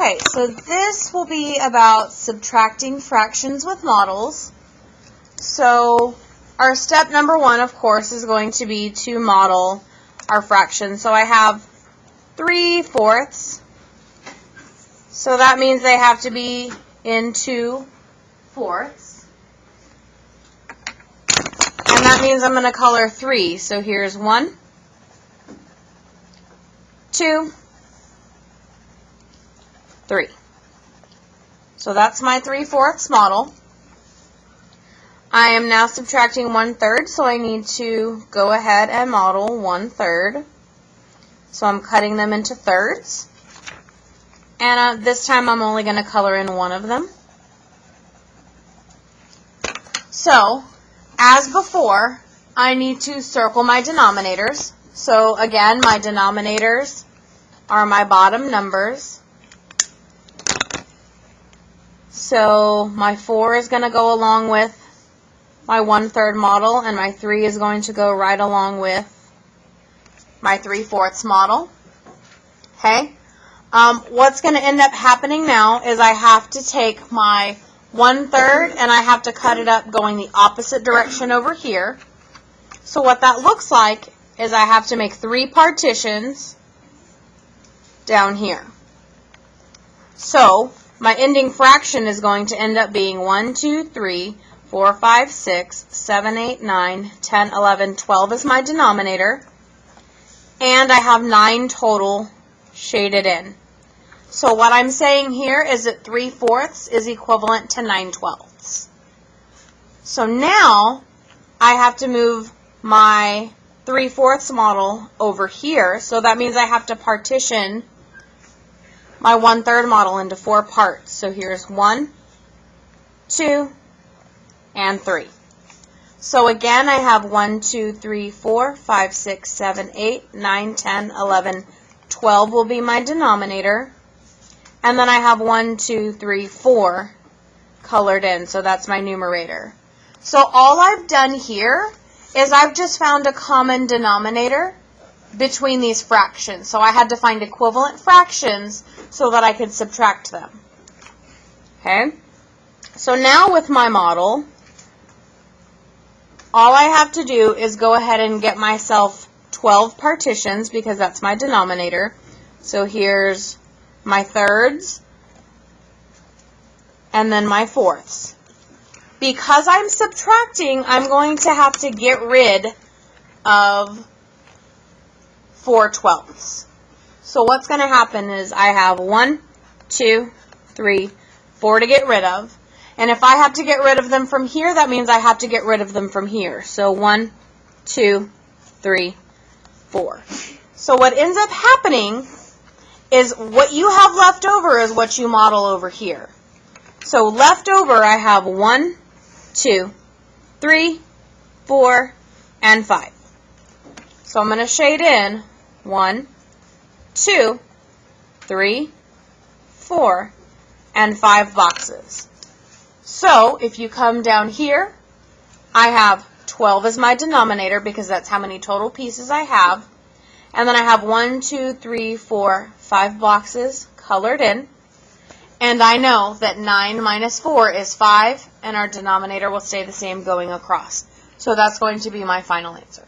Okay, so this will be about subtracting fractions with models. So our step number 1, of course, is going to be to model our fractions. So I have 3/4. So that means they have to be in 2/4. And that means I'm going to color 3. So here's 1, 2, 3. So that's my 3/4 model. I am now subtracting 1/3, so I need to go ahead and model 1/3. So I'm cutting them into thirds. And this time I'm only going to color in one of them. So, as before, I need to circle my denominators. So again, my denominators are my bottom numbers. So my 4 is going to go along with my 1/3 model, and my 3 is going to go right along with my 3/4 model. Okay? What's going to end up happening now is I have to take my 1/3 and I have to cut it up going the opposite direction over here. So what that looks like is I have to make 3 partitions down here. So my ending fraction is going to end up being 1, 2, 3, 4, 5, 6, 7, 8, 9, 10, 11, 12 is my denominator. And I have 9 total shaded in. So what I'm saying here is that 3/4 is equivalent to 9/12. So now I have to move my 3/4 model over here. So that means I have to partition my 1/3 model into 4 parts. So here's 1, 2, and 3. So again, I have 1, 2, 3, 4, 5, 6, 7, 8, 9, 10, 11, 12 will be my denominator. And then I have 1, 2, 3, 4 colored in. So that's my numerator. So all I've done here is I've just found a common denominator between these fractions. So I had to find equivalent fractions so that I could subtract them. Okay? So now with my model, all I have to do is go ahead and get myself 12 partitions because that's my denominator. So here's my thirds and then my fourths. Because I'm subtracting, I'm going to have to get rid of 4/12. So what's going to happen is I have 1, 2, 3, 4 to get rid of. And if I have to get rid of them from here, that means I have to get rid of them from here. So 1, 2, 3, 4. So what ends up happening is what you have left over is what you model over here. So left over I have 1, 2, 3, 4, and 5. So I'm going to shade in 1, 2, 3, 4, and 5 boxes. So if you come down here, I have 12 as my denominator because that's how many total pieces I have. And then I have 1, 2, 3, 4, 5 boxes colored in. And I know that 9 minus 4 is 5, and our denominator will stay the same going across. So that's going to be my final answer.